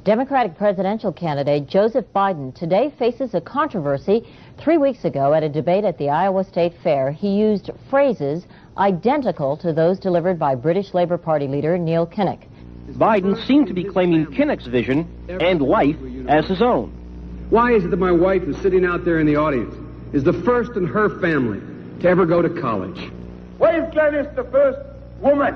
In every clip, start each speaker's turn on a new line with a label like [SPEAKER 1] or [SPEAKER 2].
[SPEAKER 1] Democratic presidential candidate Joseph Biden today faces a controversy. 3 weeks ago at a debate at the Iowa State Fair, he used phrases identical to those delivered by British Labour Party leader Neil Kinnock.
[SPEAKER 2] Biden seemed to be claiming Kinnock's vision and life as his own.
[SPEAKER 3] Why is it that my wife, who's sitting out there in the audience, is the first in her family to ever go to college?
[SPEAKER 4] Why is Gladys the first woman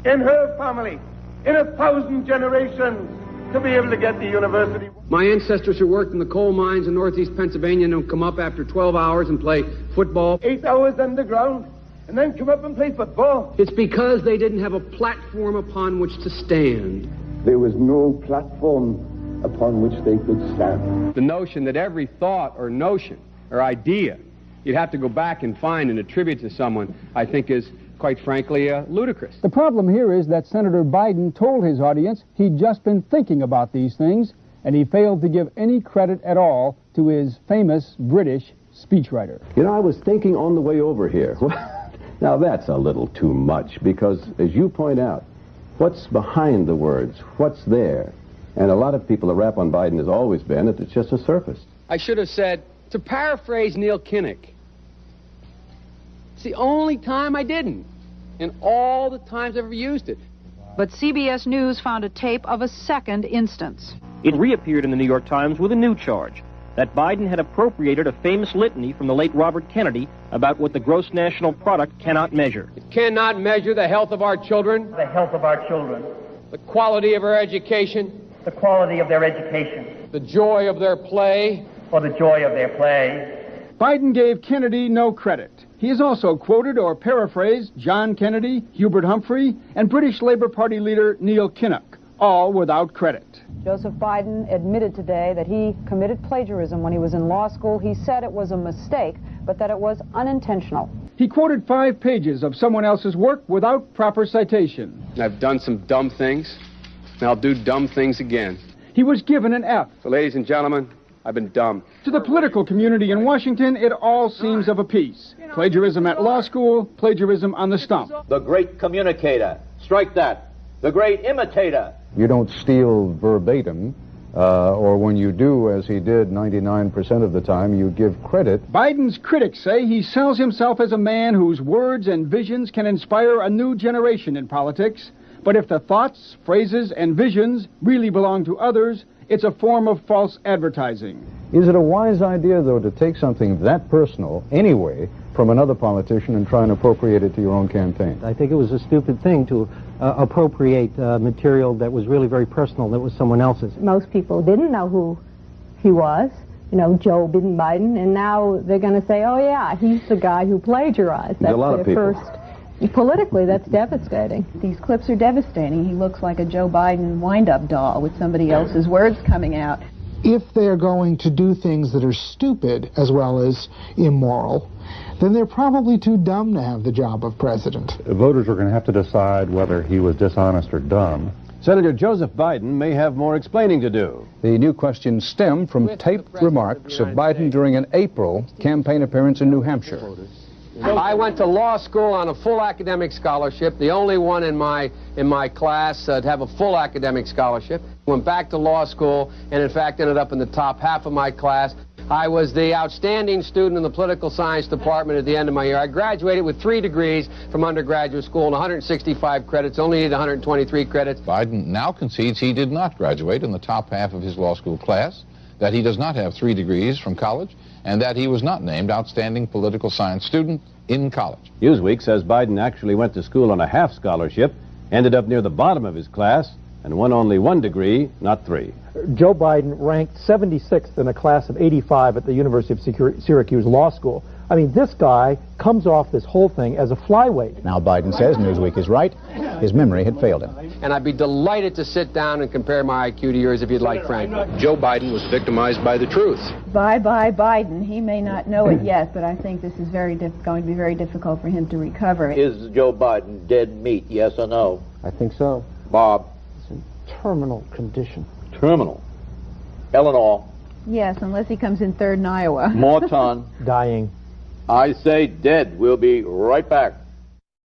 [SPEAKER 4] in her family in 1,000 generations to be able to get to university?
[SPEAKER 3] My ancestors who worked in the coal mines in northeast Pennsylvania don't come up after 12 hours and play football.
[SPEAKER 4] 8 hours underground and then come up and play football.
[SPEAKER 3] It's because they didn't have a platform upon which to stand.
[SPEAKER 5] There was no platform upon which they could stand.
[SPEAKER 6] The notion that every thought or notion or idea you'd have to go back and find and attribute to someone, I think is, quite frankly, ludicrous.
[SPEAKER 7] The problem here is that Senator Biden told his audience he'd just been thinking about these things, and he failed to give any credit at all to his famous British speechwriter.
[SPEAKER 8] You know, I was thinking on the way over here. Now, that's a little too much, because, as you point out, what's behind the words? What's there? And a lot of people, the rap on Biden has always been that it's just a surface.
[SPEAKER 6] I should have said, to paraphrase Neil Kinnock, it's the only time I didn't, and all the times I've ever used it.
[SPEAKER 9] But CBS News found a tape of a second instance.
[SPEAKER 2] It reappeared in the New York Times with a new charge, that Biden had appropriated a famous litany from the late Robert Kennedy about what the gross national product cannot measure.
[SPEAKER 6] It cannot measure the health of our children,
[SPEAKER 4] The health of our children,
[SPEAKER 6] the quality of our education,
[SPEAKER 4] the quality of their education,
[SPEAKER 6] the joy of their play,
[SPEAKER 4] or the joy of their play.
[SPEAKER 7] Biden gave Kennedy no credit. He has also quoted or paraphrased John Kennedy, Hubert Humphrey, and British Labour Party leader Neil Kinnock, all without credit.
[SPEAKER 10] Joseph Biden admitted today that he committed plagiarism when he was in law school. He said it was a mistake, but that it was unintentional.
[SPEAKER 7] He quoted 5 pages of someone else's work without proper citation.
[SPEAKER 6] I've done some dumb things, and I'll do dumb things again.
[SPEAKER 7] He was given an F.
[SPEAKER 6] So, ladies and gentlemen, I've been dumb.
[SPEAKER 7] To the political community in Washington, it all seems of a piece. Plagiarism at law school, plagiarism on the stump.
[SPEAKER 11] The great communicator. Strike that. The great imitator.
[SPEAKER 12] You don't steal verbatim, or when you do, as he did 99% of the time, you give credit.
[SPEAKER 7] Biden's critics say he sells himself as a man whose words and visions can inspire a new generation in politics. But if the thoughts, phrases, and visions really belong to others, it's a form of false advertising.
[SPEAKER 12] Is it a wise idea, though, to take something that personal, anyway, from another politician and try and appropriate it to your own campaign?
[SPEAKER 13] I think it was a stupid thing to appropriate material that was really very personal, that was someone else's.
[SPEAKER 14] Most people didn't know who he was, you know, Joe Biden, and now they're going to say, oh yeah, he's the guy who plagiarized.
[SPEAKER 8] That's a lot of people.
[SPEAKER 14] Politically, that's devastating.
[SPEAKER 15] These clips are devastating. He looks like a Joe Biden wind-up doll with somebody else's words coming out.
[SPEAKER 16] If they're going to do things that are stupid as well as immoral, then they're probably too dumb to have the job of president.
[SPEAKER 17] Voters are going to have to decide whether he was dishonest or dumb.
[SPEAKER 18] Senator Joseph Biden may have more explaining to do.
[SPEAKER 12] The new questions stem from taped remarks of Biden during an April campaign appearance in New Hampshire.
[SPEAKER 6] I went to law school on a full academic scholarship, the only one in my class to have a full academic scholarship. Went back to law school and in fact ended up in the top half of my class. I was the outstanding student in the political science department at the end of my year. I graduated with 3 degrees from undergraduate school and 165 credits, only needed 123 credits.
[SPEAKER 19] Biden now concedes he did not graduate in the top half of his law school class, that he does not have 3 degrees from college, and that he was not named outstanding political science student in college.
[SPEAKER 18] Newsweek says Biden actually went to school on a half scholarship, ended up near the bottom of his class, and won only 1 degree, not 3.
[SPEAKER 13] Joe Biden ranked 76th in a class of 85 at the University of Syracuse Law School. I mean, this guy comes off this whole thing as a flyweight.
[SPEAKER 12] Now Biden says Newsweek is right. His memory had failed him.
[SPEAKER 6] And I'd be delighted to sit down and compare my IQ to yours if you'd like, Frank.
[SPEAKER 19] Joe Biden was victimized by the truth.
[SPEAKER 15] Bye-bye Biden. He may not know it yet, but I think this is going to be very difficult for him to recover.
[SPEAKER 11] Is Joe Biden dead meat, yes or no?
[SPEAKER 13] I think so.
[SPEAKER 11] Bob?
[SPEAKER 13] It's in terminal condition.
[SPEAKER 11] Terminal. Eleanor?
[SPEAKER 15] Yes, unless he comes in third in Iowa.
[SPEAKER 11] Morton?
[SPEAKER 13] Dying.
[SPEAKER 11] I say dead. We'll be right back.